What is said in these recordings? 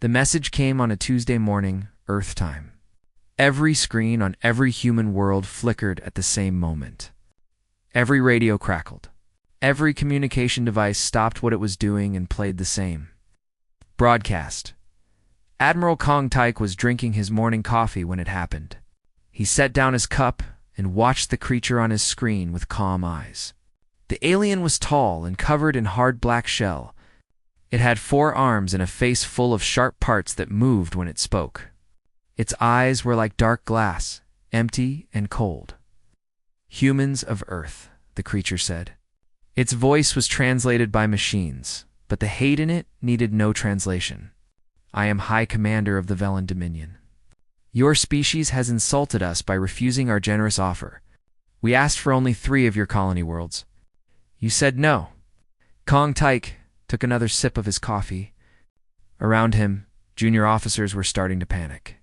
The message came on a Tuesday morning, Earth time. Every screen on every human world flickered at the same moment. Every radio crackled. Every communication device stopped what it was doing and played the same. Broadcast. Admiral Kong Taik was drinking his morning coffee when it happened. He set down his cup and watched the creature on his screen with calm eyes. The alien was tall and covered in hard black shell. It had 4 arms and a face full of sharp parts that moved when it spoke. Its eyes were like dark glass, empty and cold. "Humans of Earth," the creature said. Its voice was translated by machines, but the hate in it needed no translation. "I am High Commander of the Velen Dominion. Your species has insulted us by refusing our generous offer. We asked for only 3 of your colony worlds. You said no." Kong Taik took another sip of his coffee. Around him, junior officers were starting to panic.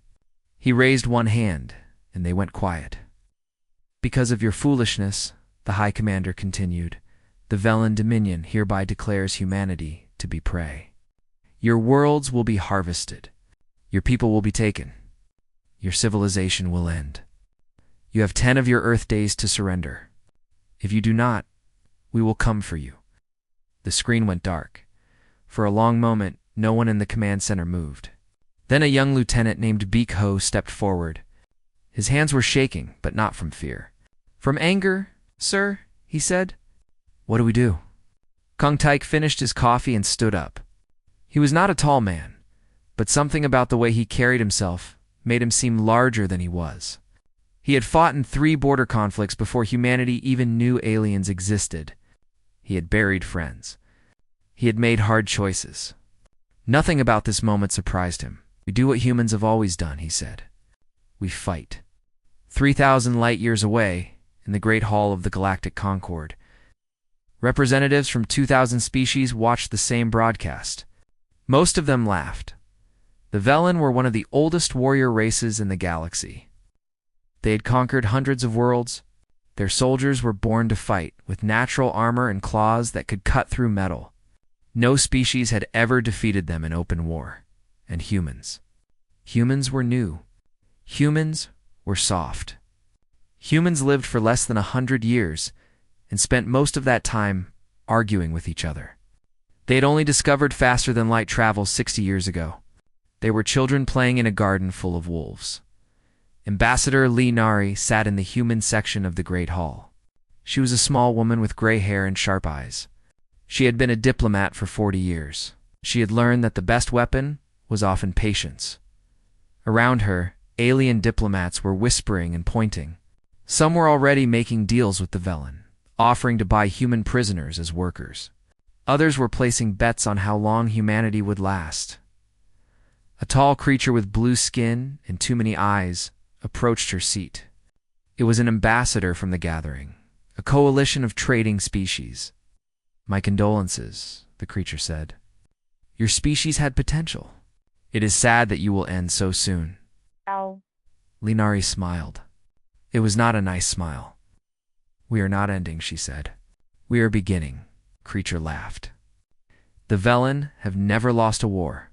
He raised one hand, and they went quiet. "Because of your foolishness," the High Commander continued, "the Velen Dominion hereby declares humanity to be prey. Your worlds will be harvested. Your people will be taken. Your civilization will end. You have 10 of your Earth days to surrender. If you do not, we will come for you." The screen went dark. For a long moment, no one in the command center moved. Then a young lieutenant named Beak Ho stepped forward. His hands were shaking, but not from fear. "From anger, sir," he said. "What do we do?" Kong Taik finished his coffee and stood up. He was not a tall man, but something about the way he carried himself made him seem larger than he was. He had fought in 3 border conflicts before humanity even knew aliens existed. He had buried friends. He had made hard choices. Nothing about this moment surprised him. "We do what humans have always done," he said. "We fight." 3,000 light-years away, in the Great Hall of the Galactic Concord, representatives from 2,000 species watched the same broadcast. Most of them laughed. The Velen were one of the oldest warrior races in the galaxy. They had conquered hundreds of worlds. Their soldiers were born to fight, with natural armor and claws that could cut through metal. No species had ever defeated them in open war. And humans. Humans were new. Humans were soft. Humans lived for less than 100 years and spent most of that time arguing with each other. They had only discovered faster-than-light travel 60 years ago. They were children playing in a garden full of wolves. Ambassador Reali sat in the human section of the Great Hall. She was a small woman with gray hair and sharp eyes. She had been a diplomat for 40 years. She had learned that the best weapon was often patience. Around her, alien diplomats were whispering and pointing. Some were already making deals with the Velen, offering to buy human prisoners as workers. Others were placing bets on how long humanity would last. A tall creature with blue skin and too many eyes approached her seat. It was an ambassador from the gathering, a coalition of trading species. "My condolences," the creature said. "Your species had potential. It is sad that you will end so soon." Ow. Reali smiled. It was not a nice smile. "We are not ending," she said. "We are beginning," creature laughed. "The Velen have never lost a war.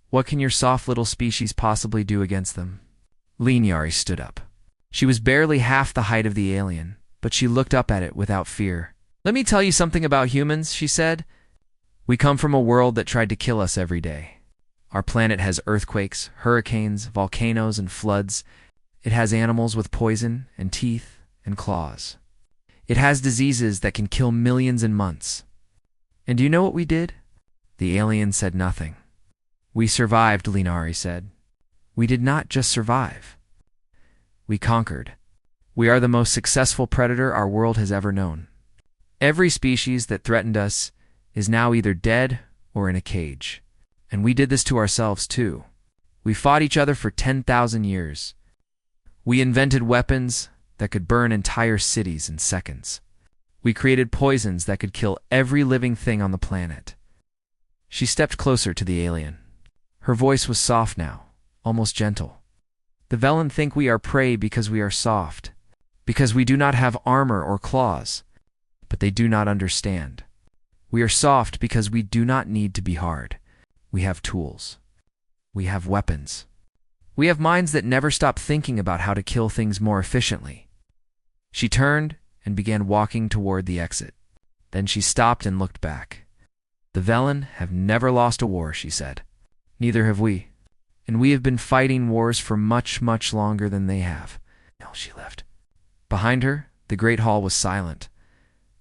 What can your soft little species possibly do against them?" Reali stood up. She was barely half the height of the alien, but she looked up at it without fear. "Let me tell you something about humans," she said. "We come from a world that tried to kill us every day. Our planet has earthquakes, hurricanes, volcanoes, and floods. It has animals with poison and teeth and claws. It has diseases that can kill millions in months. And do you know what we did?" The alien said nothing. "We survived," Reali said. "We did not just survive. We conquered. We are the most successful predator our world has ever known. Every species that threatened us is now either dead or in a cage. And we did this to ourselves too. We fought each other for 10,000 years. We invented weapons that could burn entire cities in seconds. We created poisons that could kill every living thing on the planet." She stepped closer to the alien. Her voice was soft now, almost gentle. "The Velen think we are prey because we are soft, because we do not have armor or claws. But they do not understand. We are soft because we do not need to be hard. We have tools. We have weapons. We have minds that never stop thinking about how to kill things more efficiently. She turned and began walking toward the exit. Then she stopped and looked back. The Velen have never lost a war, she said. Neither have we. And we have been fighting wars for much, much longer than they have. No, she left. Behind her, the Great Hall was silent.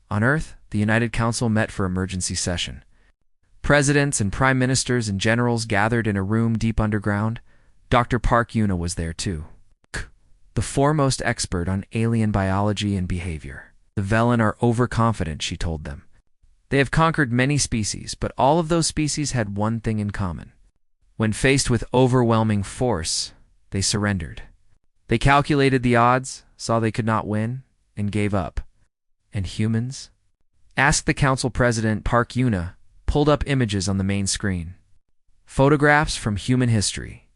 On Earth, the United Council met for emergency session. Presidents and prime ministers and generals gathered in a room deep underground. Dr. Park Yuna was there too. The foremost expert on alien biology and behavior. The Velen are overconfident, she told them. They have conquered many species, but all of those species had one thing in common. When faced with overwhelming force, they surrendered. They calculated the odds, saw they could not win, and gave up. And humans? Asked the council president. Park Yuna pulled up images on the main screen. Photographs from human history.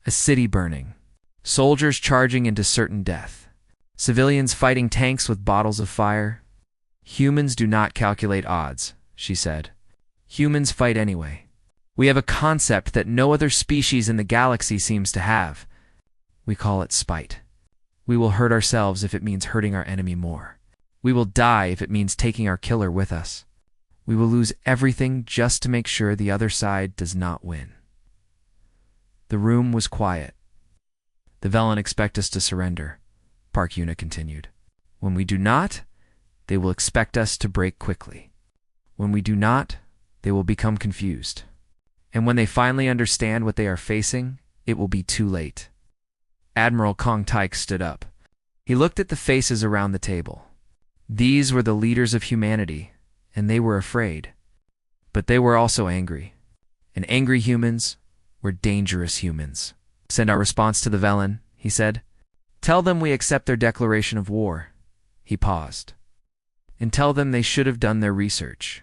A city burning. Soldiers charging into certain death. Civilians fighting tanks with bottles of fire. Humans do not calculate odds, she said. Humans fight anyway. We have a concept that no other species in the galaxy seems to have. We call it spite. We will hurt ourselves if it means hurting our enemy more. We will die if it means taking our killer with us. We will lose everything just to make sure the other side does not win. The room was quiet. The Velen expect us to surrender, Park Yuna continued. When we do not, they will expect us to break quickly. When we do not, they will become confused. And when they finally understand what they are facing, it will be too late. Admiral Kong Taik stood up. He looked at the faces around the table. These were the leaders of humanity, and they were afraid. But they were also angry. And angry humans were dangerous humans. Send our response to the Velen, he said. Tell them we accept their declaration of war. He paused. And tell them they should have done their research.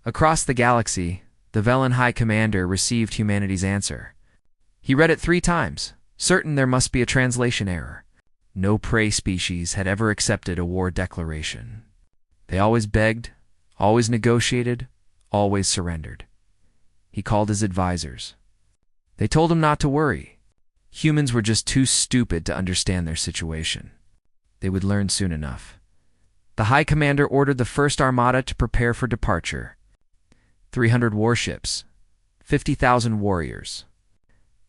Across the galaxy, the Velen High Commander received humanity's answer. He read it 3 times, certain there must be a translation error. No prey species had ever accepted a war declaration. They always begged, always negotiated, always surrendered. He called his advisors. They told him not to worry. Humans were just too stupid to understand their situation. They would learn soon enough. The High Commander ordered the first armada to prepare for departure. 300 warships, 50,000 warriors.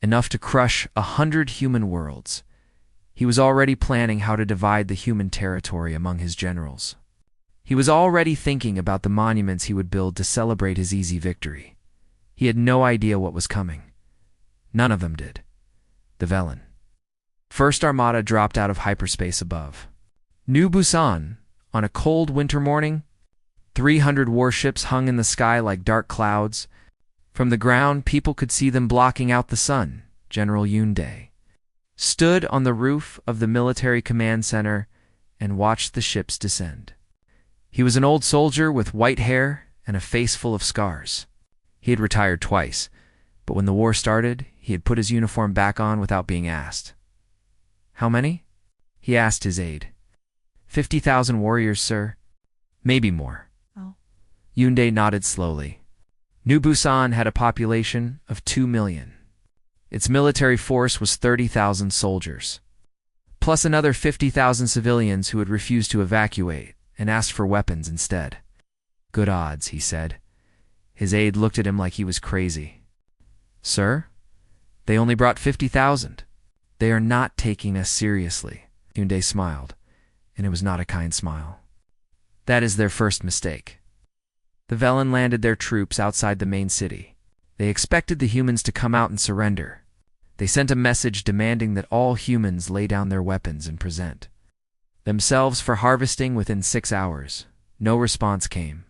Enough to crush 100 human worlds. He was already planning how to divide the human territory among his generals. He was already thinking about the monuments he would build to celebrate his easy victory. He had no idea what was coming. None of them did. The Velen. First armada dropped out of hyperspace above. New Busan, on a cold winter morning, 300 warships hung in the sky like dark clouds. From the ground, people could see them blocking out the sun. General Yunde stood on the roof of the military command center and watched the ships descend. He was an old soldier with white hair and a face full of scars. He had retired twice, but when the war started, he had put his uniform back on without being asked. How many? He asked his aide. 50,000 warriors, sir. Maybe more. Oh. Yunde nodded slowly. New Busan had a population of 2 million. Its military force was 30,000 soldiers, plus another 50,000 civilians who had refused to evacuate and asked for weapons instead. Good odds, he said. His aide looked at him like he was crazy. Sir, they only brought 50,000. They are not taking us seriously. Yunde smiled, and it was not a kind smile. That is their first mistake. The Velen landed their troops outside the main city. They expected the humans to come out and surrender. They sent a message demanding that all humans lay down their weapons and present themselves for harvesting within 6 hours. No response came.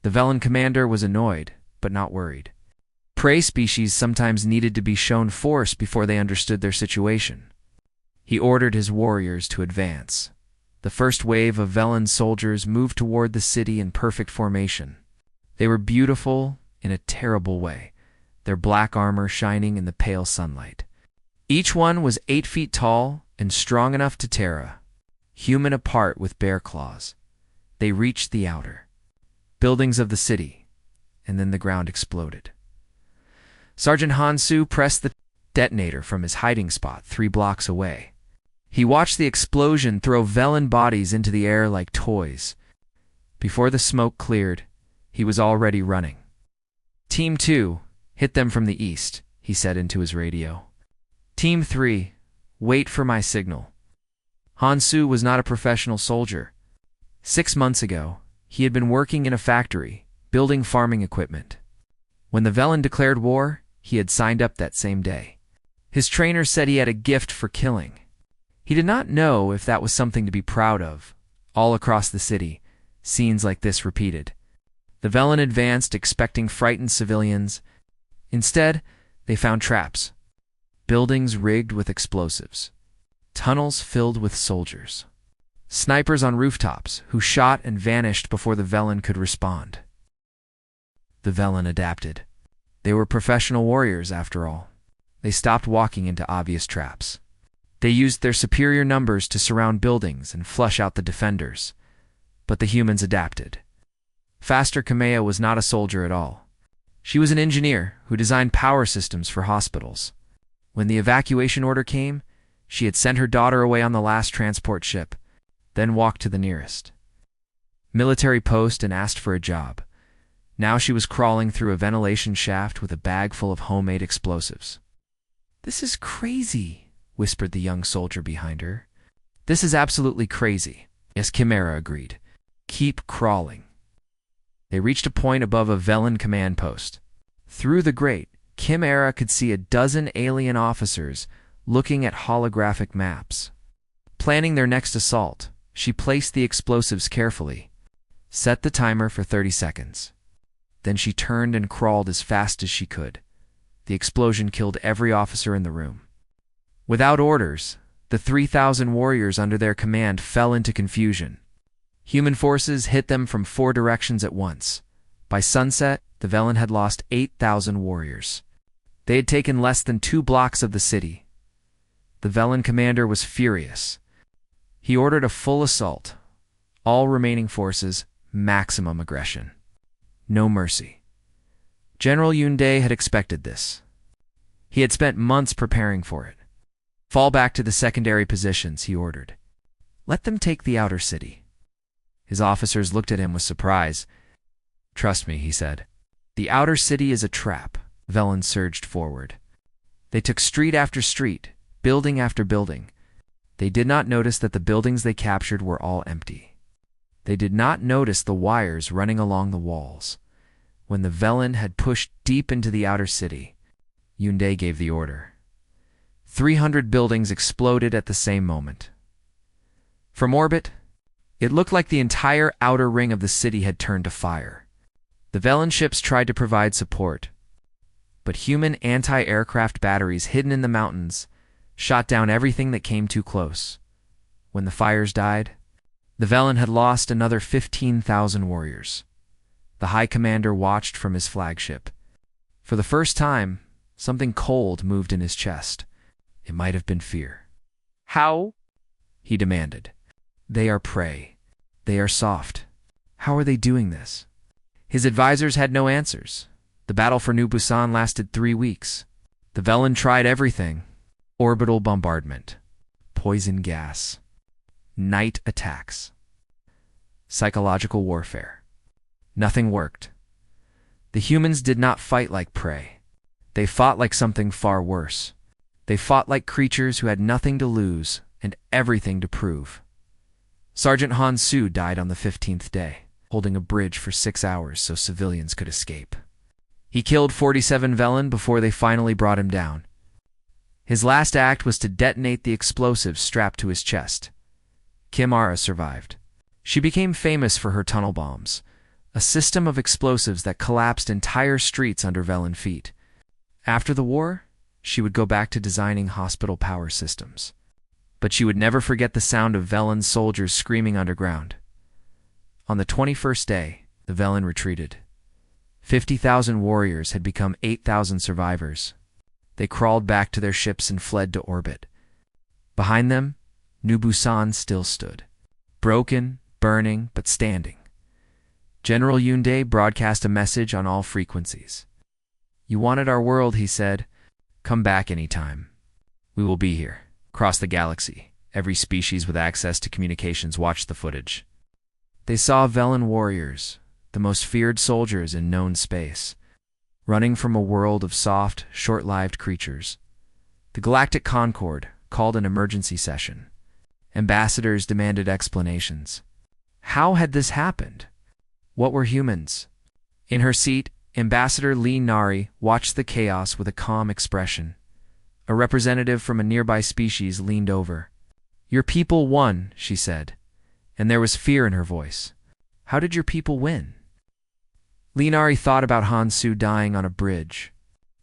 The Velen commander was annoyed, but not worried. Prey species sometimes needed to be shown force before they understood their situation. He ordered his warriors to advance. The first wave of Velen soldiers moved toward the city in perfect formation. They were beautiful in a terrible way, their black armor shining in the pale sunlight. Each one was 8 feet tall and strong enough to tear human apart with bear claws. They reached the outer buildings of the city, and then the ground exploded. Sergeant Hansu pressed the detonator from his hiding spot 3 blocks away. He watched the explosion throw Velen bodies into the air like toys. Before the smoke cleared, he was already running. Team 2, hit them from the east, he said into his radio. Team 3, wait for my signal. Hansu was not a professional soldier. 6 months ago, he had been working in a factory, building farming equipment. When the Velen declared war, he had signed up that same day. His trainer said he had a gift for killing. He did not know if that was something to be proud of. All across the city, scenes like this repeated. The Velen advanced, expecting frightened civilians. Instead, they found traps. Buildings rigged with explosives. Tunnels filled with soldiers. Snipers on rooftops who shot and vanished before the Velen could respond. The Velen adapted. They were professional warriors, after all. They stopped walking into obvious traps. They used their superior numbers to surround buildings and flush out the defenders. But the humans adapted. Faster Kamea was not a soldier at all. She was an engineer who designed power systems for hospitals. When the evacuation order came, she had sent her daughter away on the last transport ship, then walked to the nearest military post and asked for a job. Now she was crawling through a ventilation shaft with a bag full of homemade explosives. "This is crazy," whispered the young soldier behind her. "This is absolutely crazy." Yes, Chimera agreed. "Keep crawling." They reached a point above a Velen command post. Through the grate, Chimera could see a dozen alien officers looking at holographic maps. Planning their next assault, she placed the explosives carefully, set the timer for 30 seconds. Then she turned and crawled as fast as she could. The explosion killed every officer in the room. Without orders, the 3,000 warriors under their command fell into confusion. Human forces hit them from 4 directions at once. By sunset, the Velen had lost 8,000 warriors. They had taken less than 2 blocks of the city. The Velen commander was furious. He ordered a full assault. All remaining forces, maximum aggression. No mercy. General Yunde had expected this. He had spent months preparing for it. "Fall back to the secondary positions," he ordered. "Let them take the outer city." His officers looked at him with surprise. "Trust me," he said. "The outer city is a trap." Velen surged forward. They took street after street, building after building. They did not notice that the buildings they captured were all empty. They did not notice the wires running along the walls. When the Velen had pushed deep into the outer city, Yunde gave the order. 300 buildings exploded at the same moment. From orbit, it looked like the entire outer ring of the city had turned to fire. The Velen ships tried to provide support, but human anti-aircraft batteries hidden in the mountains shot down everything that came too close. When the fires died, the Velen had lost another 15,000 warriors. The High Commander watched from his flagship. For the first time, something cold moved in his chest. It might have been fear. "How?" he demanded. "They are prey. They are soft. How are they doing this?" His advisors had no answers. The battle for New Busan lasted 3 weeks. The Velen tried everything. Orbital bombardment, poison gas, night attacks, psychological warfare. Nothing worked. The humans did not fight like prey. They fought like something far worse. They fought like creatures who had nothing to lose and everything to prove. Sergeant Hansu died on the 15th day, holding a bridge for 6 hours so civilians could escape. He killed 47 Velen before they finally brought him down. His last act was to detonate the explosives strapped to his chest. Kimara survived. She became famous for her tunnel bombs, a system of explosives that collapsed entire streets under Velen feet. After the war, she would go back to designing hospital power systems. But she would never forget the sound of Velen soldiers screaming underground. On the 21st day, the Velen retreated. 50,000 warriors had become 8,000 survivors. They crawled back to their ships and fled to orbit. Behind them, New Busan still stood. Broken, burning, but standing. General Yunde broadcast a message on all frequencies. You wanted our world, he said. Come back any time. We will be here. Across the galaxy, every species with access to communications watched the footage. They saw Velen warriors, the most feared soldiers in known space, running from a world of soft, short-lived creatures. The Galactic Concord called an emergency session. Ambassadors demanded explanations. How had this happened? What were humans? In her seat, Ambassador Lee Nari watched the chaos with a calm expression. A representative from a nearby species leaned over. Your people won, she said, and there was fear in her voice. How did your people win? Lee Nari thought about Hansu dying on a bridge.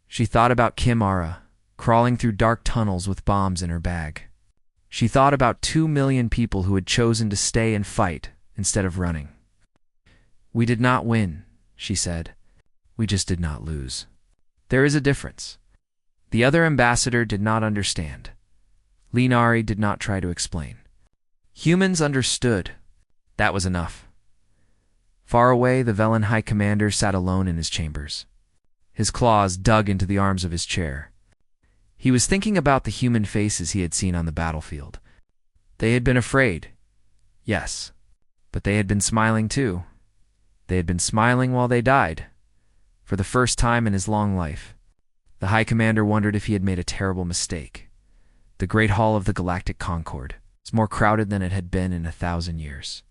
She thought about Kim Ara, crawling through dark tunnels with bombs in her bag. She thought about 2 million people who had chosen to stay and fight instead of running. We did not win, she said. We just did not lose. There is a difference. The other ambassador did not understand. Lee Nari did not try to explain. Humans understood. That was enough. Far away, the Velen High Commander sat alone in his chambers. His claws dug into the arms of his chair. He was thinking about the human faces he had seen on the battlefield. They had been afraid. Yes, but they had been smiling too. They had been smiling while they died. For the first time in his long life, the High Commander wondered if he had made a terrible mistake. The Great Hall of the Galactic Concord was more crowded than it had been in 1,000 years.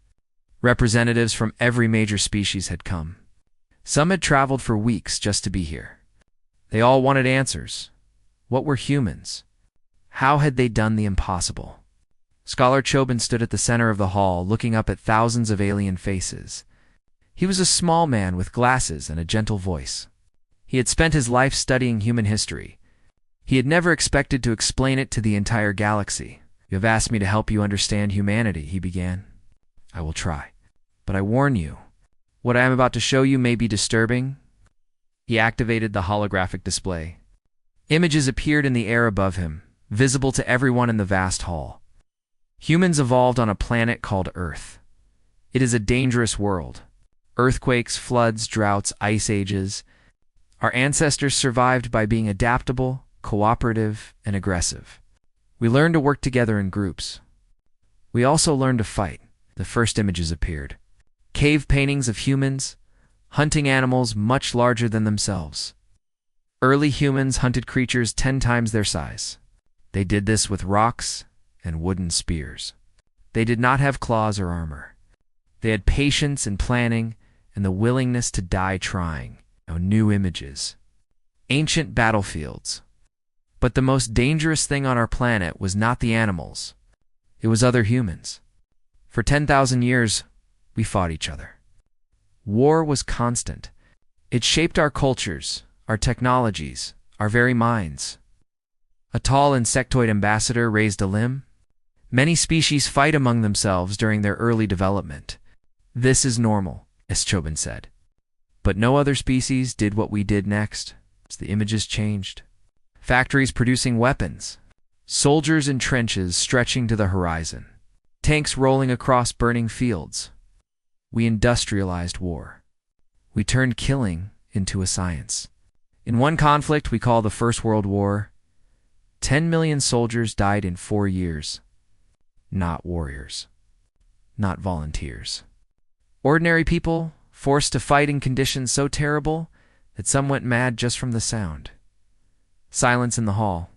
Representatives from every major species had come. Some had traveled for weeks just to be here. They all wanted answers. What were humans? How had they done the impossible? Scholar Chobin stood at the center of the hall, looking up at thousands of alien faces. He was a small man with glasses and a gentle voice. He had spent his life studying human history. He had never expected to explain it to the entire galaxy. You have asked me to help you understand humanity, he began. I will try. But I warn you, what I am about to show you may be disturbing. He activated the holographic display. Images appeared in the air above him, visible to everyone in the vast hall. Humans evolved on a planet called Earth. It is a dangerous world. Earthquakes, floods, droughts, ice ages. Our ancestors survived by being adaptable, cooperative, and aggressive. We learned to work together in groups. We also learned to fight. The first images appeared. Cave paintings of humans, hunting animals much larger than themselves. Early humans hunted creatures 10 times their size. They did this with rocks and wooden spears. They did not have claws or armor. They had patience and planning and the willingness to die trying. New images. Ancient battlefields. But the most dangerous thing on our planet was not the animals. It was other humans. For 10,000 years, we fought each other. War was constant. It shaped our cultures, our technologies, our very minds. A tall insectoid ambassador raised a limb. Many species fight among themselves during their early development. This is normal, as Chobin said. But no other species did what we did next, as the images changed. Factories producing weapons. Soldiers in trenches stretching to the horizon. Tanks rolling across burning fields. We industrialized war. We turned killing into a science. In one conflict we call the First World War, 10 million soldiers died in 4 years. Not warriors. Not volunteers. Ordinary people forced to fight in conditions so terrible that some went mad just from the sound. Silence in the hall.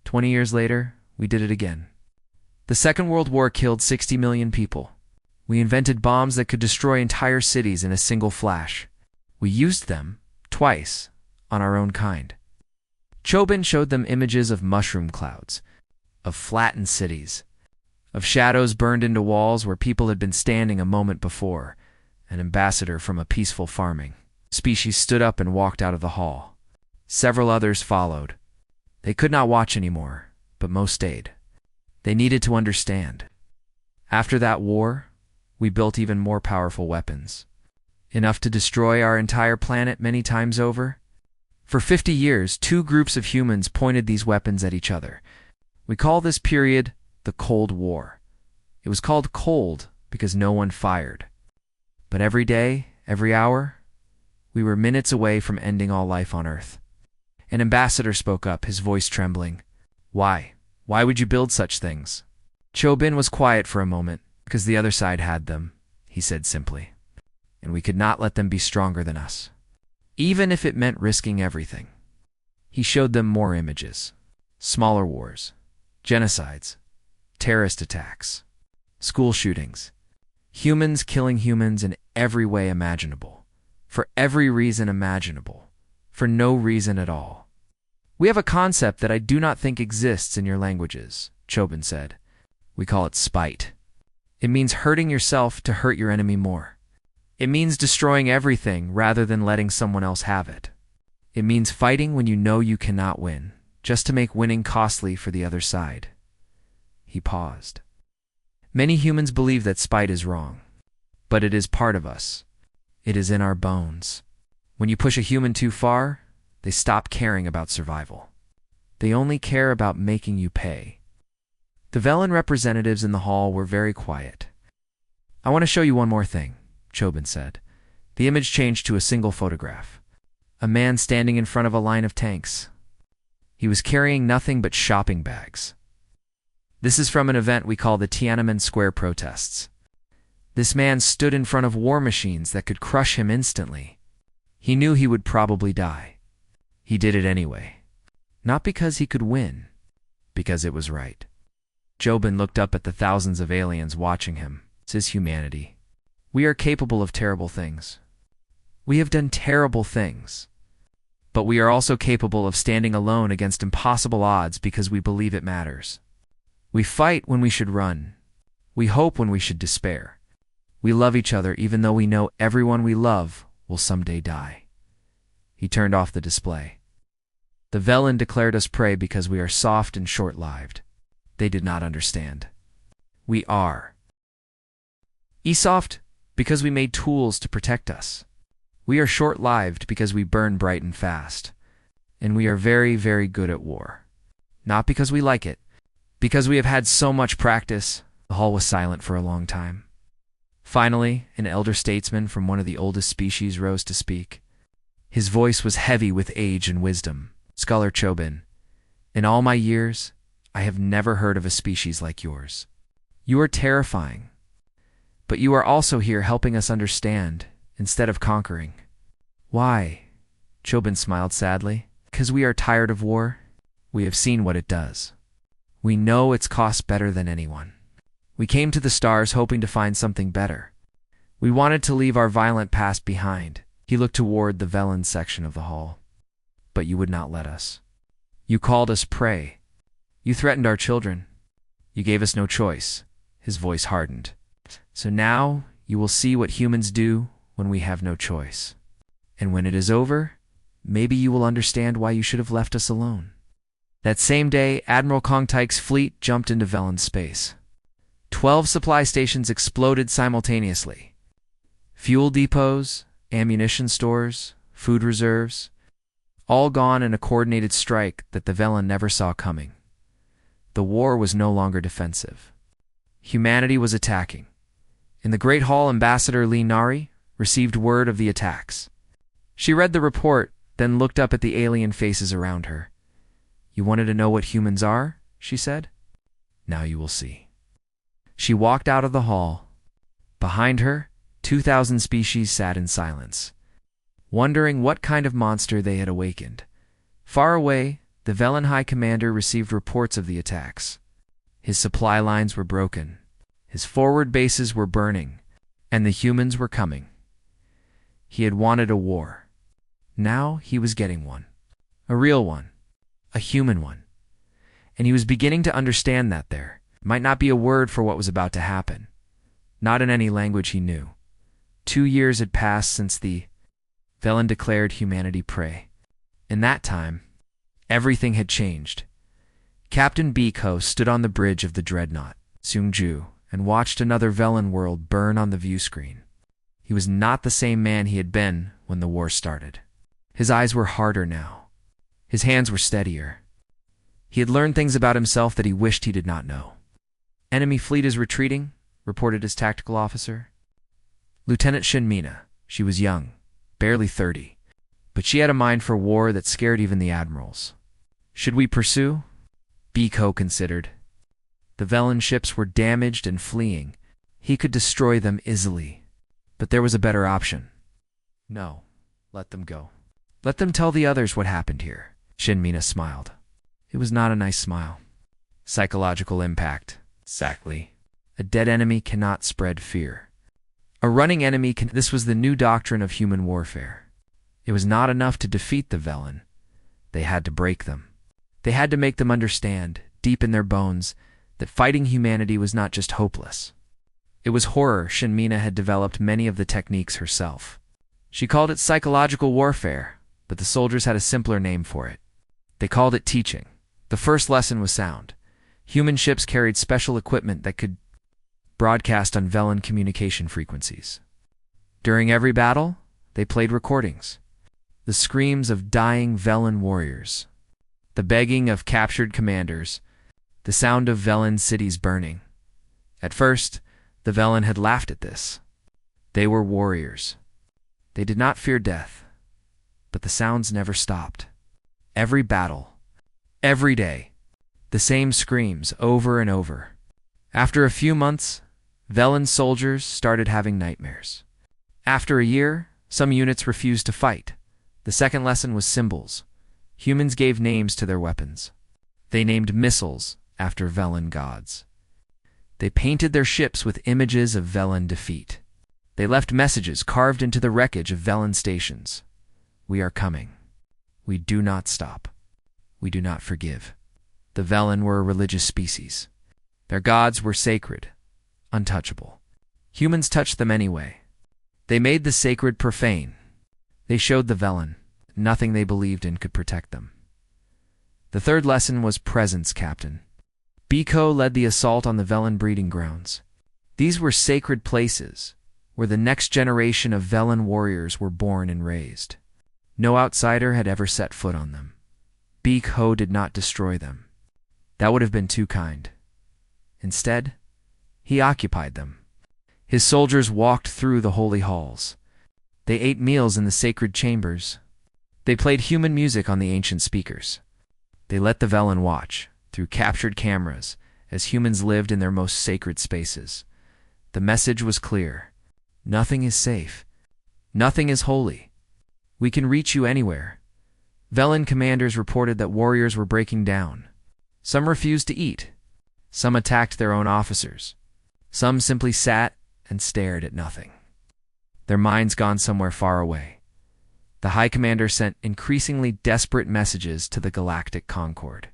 20 years later, we did it again. The Second World War killed 60 million people. We invented bombs that could destroy entire cities in a single flash. We used them, twice, on our own kind. Chobin showed them images of mushroom clouds, of flattened cities, of shadows burned into walls where people had been standing a moment before. An ambassador from a peaceful farming species stood up and walked out of the hall. Several others followed. They could not watch anymore, but most stayed. They needed to understand. After that war, we built even more powerful weapons. Enough to destroy our entire planet many times over. For 50 years, 2 groups of humans pointed these weapons at each other. We call this period the Cold War. It was called cold because no one fired. But every day, every hour, We were minutes away from ending all life on Earth. An ambassador spoke up, his voice trembling. Why? Why would you build such things? Chobin was quiet for a moment. Because the other side had them, he said simply. And we could not let them be stronger than us, even if it meant risking everything. He showed them more images. Smaller wars, genocides, terrorist attacks, school shootings, humans killing humans in every way imaginable, for every reason imaginable, for no reason at all. We have a concept that I do not think exists in your languages, Chobin said. We call it spite. It means hurting yourself to hurt your enemy more. It means destroying everything rather than letting someone else have it. It means fighting when you know you cannot win, just to make winning costly for the other side. He paused. Many humans believe that spite is wrong, but it is part of us. It is in our bones. When you push a human too far, they stop caring about survival. They only care about making you pay. The Velen representatives in the hall were very quiet. I want to show you one more thing, Chobin said. The image changed to a single photograph. A man standing in front of a line of tanks. He was carrying nothing but shopping bags. This is from an event we call the Tiananmen Square protests. This man stood in front of war machines that could crush him instantly. He knew he would probably die. He did it anyway. Not because he could win, because it was right. Chobin looked up at the thousands of aliens watching him. This is humanity. We are capable of terrible things. We have done terrible things. But we are also capable of standing alone against impossible odds because we believe it matters. We fight when we should run. We hope when we should despair. We love each other even though we know everyone we love will someday die. He turned off the display. The Velen declared us prey because we are soft and short-lived. They did not understand. We are. Esoft because we made tools to protect us. We are short-lived because we burn bright and fast. And we are very, very good at war. Not because we like it, because we have had so much practice. The hall was silent for a long time. Finally, an elder statesman from one of the oldest species rose to speak. His voice was heavy with age and wisdom. Scholar Chobin, in all my years, I have never heard of a species like yours. You are terrifying. But you are also here helping us understand, instead of conquering. Why? Chobin smiled sadly. Because we are tired of war. We have seen what it does. We know its cost better than anyone. We came to the stars hoping to find something better. We wanted to leave our violent past behind. He looked toward the Velen section of the hall. But you would not let us. You called us prey. You threatened our children. You gave us no choice. His voice hardened. So now you will see what humans do when we have no choice. And when it is over, maybe you will understand why you should have left us alone. That same day, Admiral Kongtaik's fleet jumped into Velen's space. 12 supply stations exploded simultaneously. Fuel depots, ammunition stores, food reserves, all gone in a coordinated strike that the Velen never saw coming. The war was no longer defensive. Humanity was attacking. In the Great Hall, Ambassador Lee Nari received word of the attacks. She read the report, then looked up at the alien faces around her. You wanted to know what humans are? She said. Now you will see. She walked out of the hall. Behind her, 2,000 species sat in silence, wondering what kind of monster they had awakened. Far away, the Velen High Commander received reports of the attacks. His supply lines were broken. His forward bases were burning, and the humans were coming. He had wanted a war. Now he was getting one. A real one. A human one. And he was beginning to understand that there might not be a word for what was about to happen. Not in any language he knew. 2 years had passed since the Velen declared humanity prey. In that time, everything had changed. Captain Biko stood on the bridge of the dreadnought, Seungju, and watched another Velen world burn on the view screen. He was not the same man he had been when the war started. His eyes were harder now. His hands were steadier. He had learned things about himself that he wished he did not know. Enemy fleet is retreating, reported his tactical officer. Lieutenant Shinmina, she was young, barely 30. But she had a mind for war that scared even the admirals. Should we pursue? Biko considered. The Velen ships were damaged and fleeing. He could destroy them easily. But there was a better option. No, let them go. Let them tell the others what happened here. Shinmina smiled. It was not a nice smile. Psychological impact. Exactly. A dead enemy cannot spread fear. A running enemy can— This was the new doctrine of human warfare. It was not enough to defeat the Velen. They had to break them. They had to make them understand, deep in their bones, that fighting humanity was not just hopeless. It was horror. Shinmina had developed many of the techniques herself. She called it psychological warfare, but the soldiers had a simpler name for it. They called it teaching. The first lesson was sound. Human ships carried special equipment that could broadcast on Velen communication frequencies. During every battle, they played recordings. The screams of dying Velen warriors, the begging of captured commanders, the sound of Velen cities burning. At first, the Velen had laughed at this. They were warriors. They did not fear death, but the sounds never stopped. Every battle, every day, the same screams over and over. After a few months, Velen soldiers started having nightmares. After a year, some units refused to fight. The second lesson was symbols. Humans gave names to their weapons. They named missiles after Velen gods. They painted their ships with images of Velen defeat. They left messages carved into the wreckage of Velen stations. We are coming. We do not stop. We do not forgive. The Velen were a religious species. Their gods were sacred, untouchable. Humans touched them anyway. They made the sacred profane. They showed the Velen nothing they believed in could protect them. The third lesson was presence, Captain. Biko led the assault on the Velen breeding grounds. These were sacred places where the next generation of Velen warriors were born and raised. No outsider had ever set foot on them. Biko did not destroy them. That would have been too kind. Instead, he occupied them. His soldiers walked through the holy halls. They ate meals in the sacred chambers. They played human music on the ancient speakers. They let the Velen watch, through captured cameras, as humans lived in their most sacred spaces. The message was clear. Nothing is safe. Nothing is holy. We can reach you anywhere. Velen commanders reported that warriors were breaking down. Some refused to eat. Some attacked their own officers. Some simply sat and stared at nothing. Their minds gone somewhere far away. The High Commander sent increasingly desperate messages to the Galactic Concord.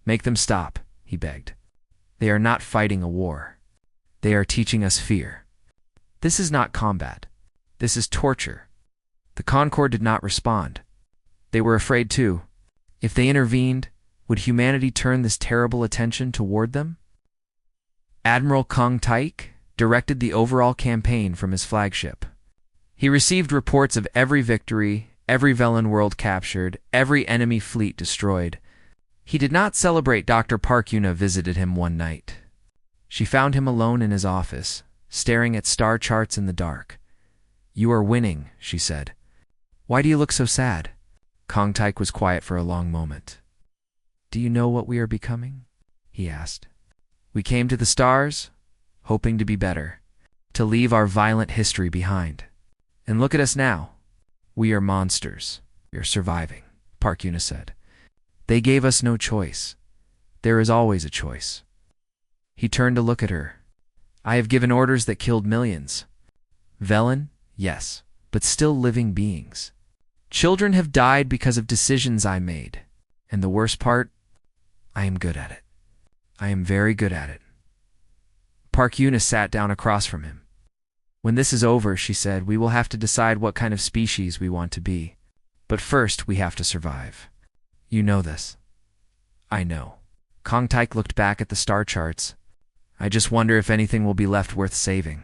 Make them stop, he begged. They are not fighting a war. They are teaching us fear. This is not combat. This is torture. The Concord did not respond. They were afraid too. If they intervened, would humanity turn this terrible attention toward them? Admiral Kong Taik directed the overall campaign from his flagship. He received reports of every victory, every Velen world captured, every enemy fleet destroyed. He did not celebrate. Dr. Park Yuna visited him one night. She found him alone in his office, staring at star charts in the dark. You are winning, she said. Why do you look so sad? Kong Taik was quiet for a long moment. Do you know what we are becoming? He asked. We came to the stars, hoping to be better, to leave our violent history behind. And look at us now. We are monsters. We are surviving, Park Yuna said. They gave us no choice. There is always a choice. He turned to look at her. I have given orders that killed millions. Velen, yes, but still living beings. Children have died because of decisions I made. And the worst part, I am good at it. I am very good at it. Park Yuna sat down across from him. When this is over, she said, we will have to decide what kind of species we want to be. But first, we have to survive. You know this. I know. Kong Taik looked back at the star charts. I just wonder if anything will be left worth saving.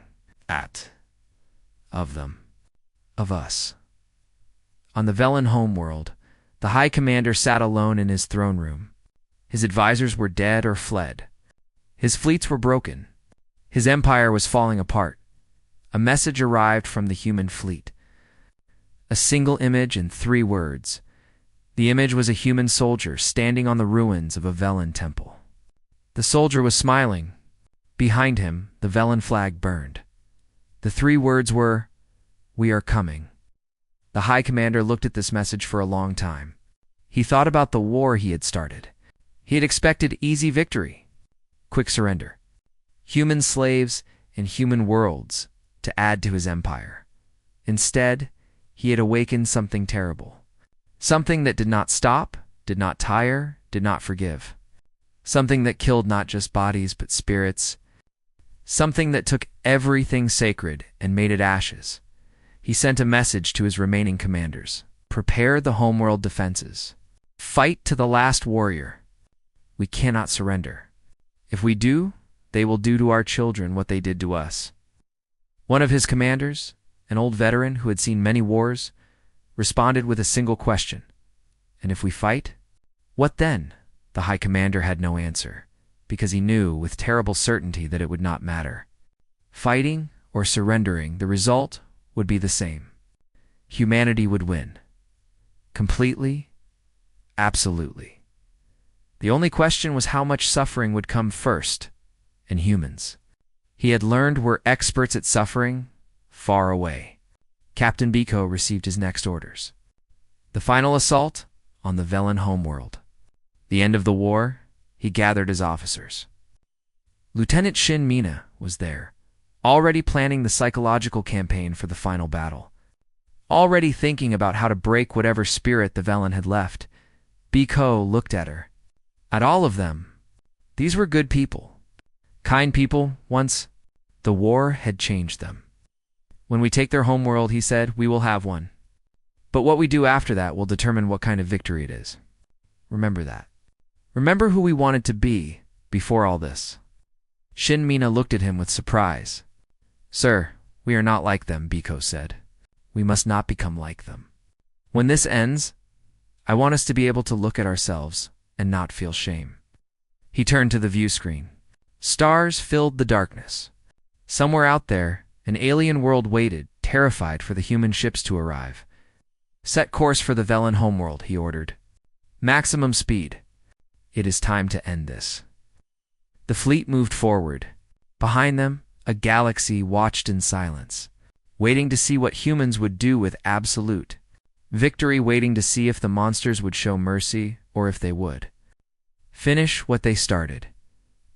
Of them. Of us. On the Velen homeworld, the High Commander sat alone in his throne room. His advisors were dead or fled. His fleets were broken. His empire was falling apart. A message arrived from the human fleet. A single image and 3 words. The image was a human soldier standing on the ruins of a Velen temple. The soldier was smiling. Behind him, the Velen flag burned. The 3 words were, "We are coming." The High Commander looked at this message for a long time. He thought about the war he had started. He had expected easy victory, quick surrender, human slaves and human worlds to add to his empire. Instead, he had awakened something terrible. Something that did not stop, did not tire, did not forgive. Something that killed not just bodies but spirits. Something that took everything sacred and made it ashes. He sent a message to his remaining commanders. Prepare the homeworld defenses. Fight to the last warrior. We cannot surrender. If we do, they will do to our children what they did to us. One of his commanders, an old veteran who had seen many wars, responded with a single question. And if we fight? What then? The High Commander had no answer, because he knew with terrible certainty that it would not matter. Fighting or surrendering, the result would be the same. Humanity would win. Completely, absolutely. The only question was how much suffering would come first, and humans. He had learned were experts at suffering far away. Captain Biko received his next orders. The final assault on the Velen homeworld. The end of the war, he gathered his officers. Lieutenant Shin Mina was there, already planning the psychological campaign for the final battle. Already thinking about how to break whatever spirit the Velen had left. Biko looked at her. At all of them. These were good people. Kind people, once. The war had changed them. When we take their homeworld, he said, we will have one. But what we do after that will determine what kind of victory it is. Remember that. Remember who we wanted to be before all this. Shin Mina looked at him with surprise. Sir, we are not like them, Biko said. We must not become like them. When this ends, I want us to be able to look at ourselves and not feel shame. He turned to the view screen. Stars filled the darkness. Somewhere out there, an alien world waited, terrified for the human ships to arrive. Set course for the Velen homeworld, he ordered. Maximum speed. It is time to end this. The fleet moved forward. Behind them, a galaxy watched in silence, waiting to see what humans would do with absolute victory, waiting to see if the monsters would show mercy or if they would finish what they started.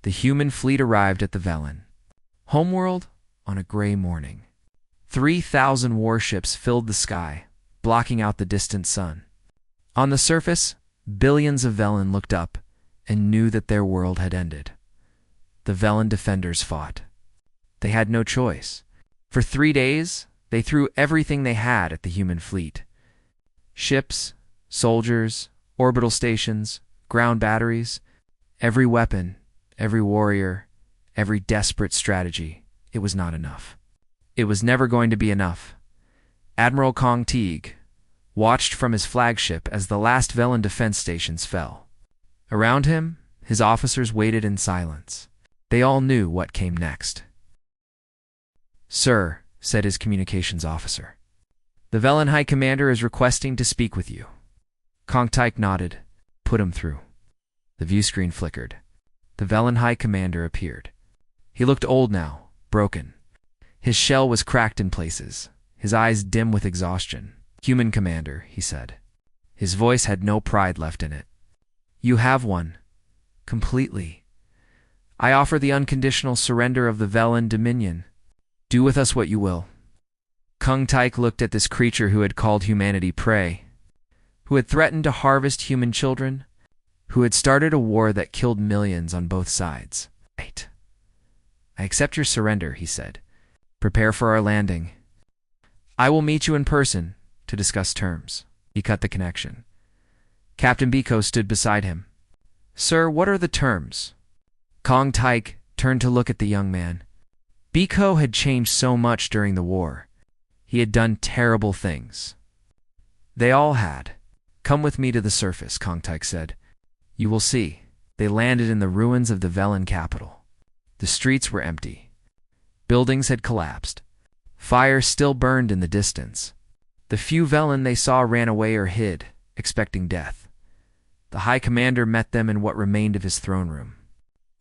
The human fleet arrived at the Velen homeworld on a gray morning. 3,000 warships filled the sky, blocking out the distant sun. On the surface, billions of Velen looked up and knew that their world had ended. The Velen defenders fought. They had no choice. For 3 days, they threw everything they had at the human fleet. Ships, soldiers, orbital stations, ground batteries, every weapon, every warrior, every desperate strategy. It was not enough. It was never going to be enough. Admiral Kong Teague watched from his flagship as the last Velen defense stations fell. Around him, his officers waited in silence. They all knew what came next. Sir, said his communications officer, the Velen High Commander is requesting to speak with you. Kong Taik nodded. Put him through. The view screen flickered. The Velen High Commander appeared. He looked old now, broken. His shell was cracked in places, his eyes dim with exhaustion. Human Commander, he said. His voice had no pride left in it. You have one. Completely. I offer the unconditional surrender of the Velen Dominion. Do with us what you will. Kung Taik looked at this creature who had called humanity prey, who had threatened to harvest human children, who had started a war that killed millions on both sides. Right. I accept your surrender, he said. Prepare for our landing. I will meet you in person to discuss terms. He cut the connection. Captain Biko stood beside him. Sir, what are the terms? Kong Taik turned to look at the young man. Biko had changed so much during the war. He had done terrible things. They all had. Come with me to the surface, Kong Taik said. You will see. They landed in the ruins of the Velen capital. The streets were empty. Buildings had collapsed. Fire still burned in the distance. The few Velen they saw ran away or hid, expecting death. The High Commander met them in what remained of his throne room.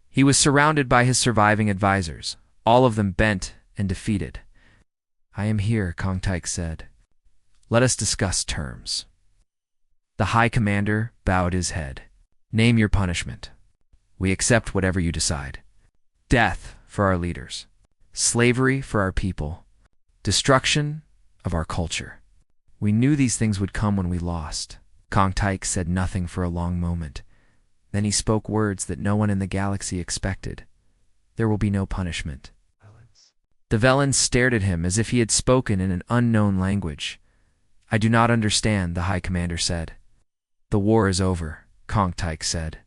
He was surrounded by his surviving advisors, all of them bent and defeated. "I am here," Kong Taik said. "Let us discuss terms." The High Commander bowed his head. "Name your punishment. We accept whatever you decide. Death for our leaders. Slavery for our people. Destruction of our culture." "We knew these things would come when we lost." Kong Taik said nothing for a long moment. Then he spoke words that no one in the galaxy expected. "There will be no punishment." The Velen stared at him as if he had spoken in an unknown language. "I do not understand," the High Commander said. "The war is over," Kong Taik said.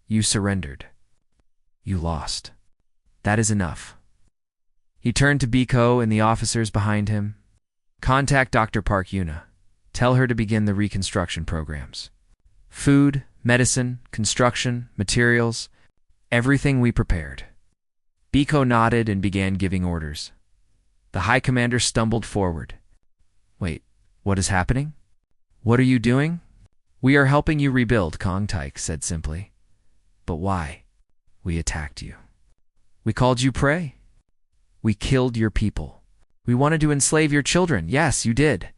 "You surrendered. You lost. That is enough." He turned to Biko and the officers behind him. "Contact Dr. Park Yuna. Tell her to begin the reconstruction programs. Food, medicine, construction, materials, everything we prepared." Biko nodded and began giving orders. The High Commander stumbled forward. "Wait, what is happening? What are you doing?" "We are helping you rebuild," Kong Taik said simply. "But why?" "We attacked you. We called you prey. We killed your people. We wanted to enslave your children. Yes, you did."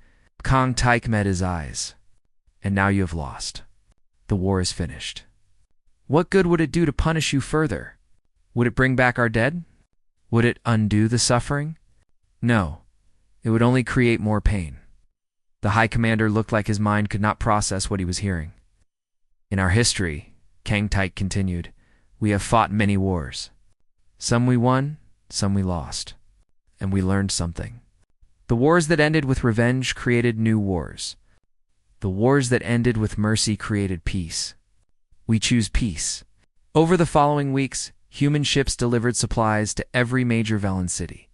Kong Taik met his eyes. "And now you have lost. The war is finished. What good would it do to punish you further? Would it bring back our dead? Would it undo the suffering? No, it would only create more pain." The High Commander looked like his mind could not process what he was hearing. "In our history," Kang Taik continued, "we have fought many wars. Some we won, some we lost. And we learned something. The wars that ended with revenge created new wars. The wars that ended with mercy created peace. We choose peace." Over the following weeks, human ships delivered supplies to every major Velen city.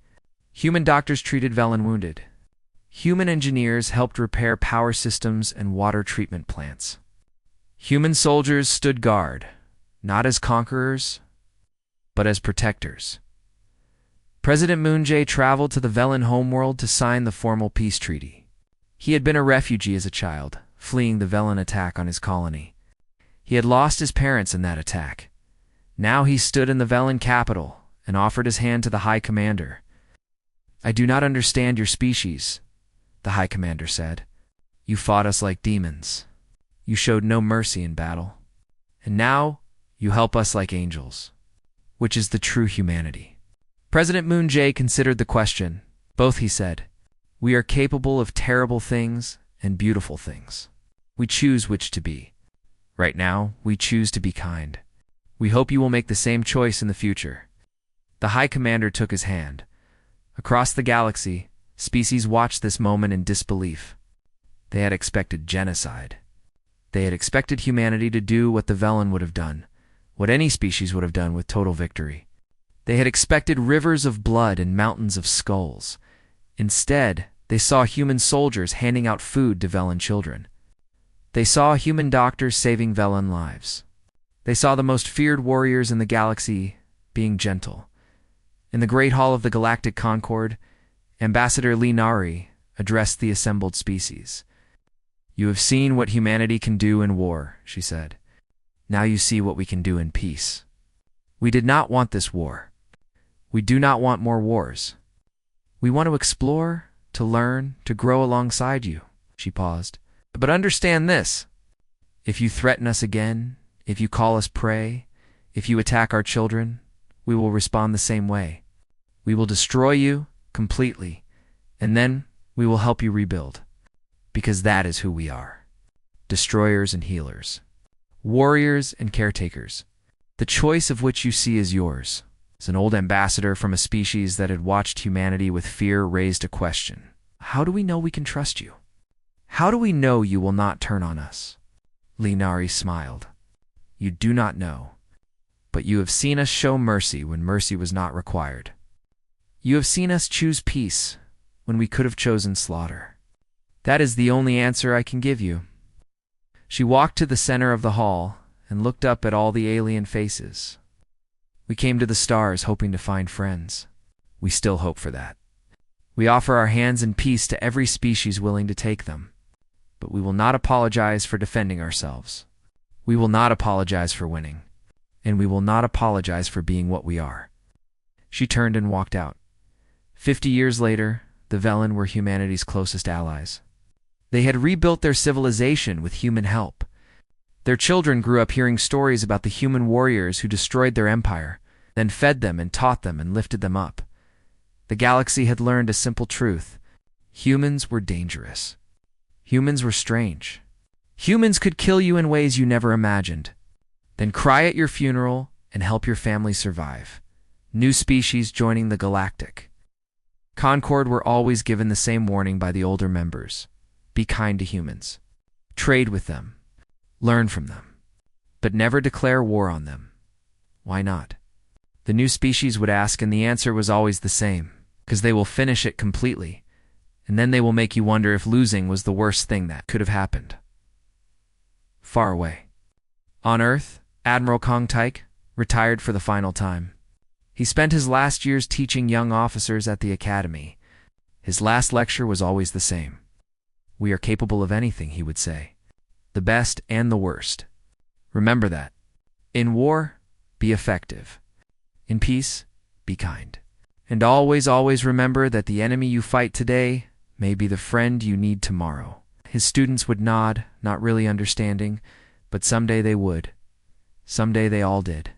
Human doctors treated Velen wounded. Human engineers helped repair power systems and water treatment plants. Human soldiers stood guard, not as conquerors, but as protectors. President Moon Jae traveled to the Velen homeworld to sign the formal peace treaty. He had been a refugee as a child, fleeing the Velen attack on his colony. He had lost his parents in that attack. Now he stood in the Velen capital and offered his hand to the High Commander. "I do not understand your species," the High Commander said. "You fought us like demons. You showed no mercy in battle. And now you help us like angels. Which is the true humanity?" President Moon Jae considered the question. "Both," he said. "We are capable of terrible things and beautiful things. We choose which to be. Right now, we choose to be kind. We hope you will make the same choice in the future." The High Commander took his hand. Across the galaxy, species watched this moment in disbelief. They had expected genocide. They had expected humanity to do what the Velen would have done, what any species would have done with total victory. They had expected rivers of blood and mountains of skulls. Instead, they saw human soldiers handing out food to Velen children. They saw human doctors saving Velen lives. They saw the most feared warriors in the galaxy being gentle. In the Great Hall of the Galactic Concord, Ambassador Nari addressed the assembled species. "You have seen what humanity can do in war," she said. "Now you see what we can do in peace. We did not want this war. We do not want more wars. We want to explore, to learn, to grow alongside you." She paused. "But understand this. If you threaten us again, if you call us prey, if you attack our children, we will respond the same way. We will destroy you completely, and then we will help you rebuild. Because that is who we are. Destroyers and healers. Warriors and caretakers. The choice of which you see is yours." As an old ambassador from a species that had watched humanity with fear raised a question. "How do we know we can trust you? How do we know you will not turn on us?" Nari smiled. "You do not know, but you have seen us show mercy when mercy was not required. You have seen us choose peace when we could have chosen slaughter. That is the only answer I can give you." She walked to the center of the hall and looked up at all the alien faces. "We came to the stars hoping to find friends. We still hope for that. We offer our hands in peace to every species willing to take them. But we will not apologize for defending ourselves. We will not apologize for winning. And we will not apologize for being what we are. She turned and walked out. 50 years later, the Velen were humanity's closest allies. They had rebuilt their civilization with human help. Their children grew up hearing stories about the human warriors who destroyed their empire, then fed them and taught them and lifted them up. The galaxy had learned a simple truth. Humans were dangerous. Humans were strange. Humans could kill you in ways you never imagined. Then cry at your funeral and help your family survive. New species joining the Galactic. Concord were always given the same warning by the older members. Be kind to humans. Trade with them. Learn from them. But never declare war on them. Why not? The new species would ask, and the answer was always the same. Because they will finish it completely. And then they will make you wonder if losing was the worst thing that could have happened. Far away. On Earth, Admiral Kong Taik retired for the final time. He spent his last years teaching young officers at the academy. His last lecture was always the same. We are capable of anything, he would say. The best and the worst. Remember that. In war, be effective. In peace, be kind. And always, always remember that the enemy you fight today may be the friend you need tomorrow. His students would nod, not really understanding, but someday they would. Someday they all did.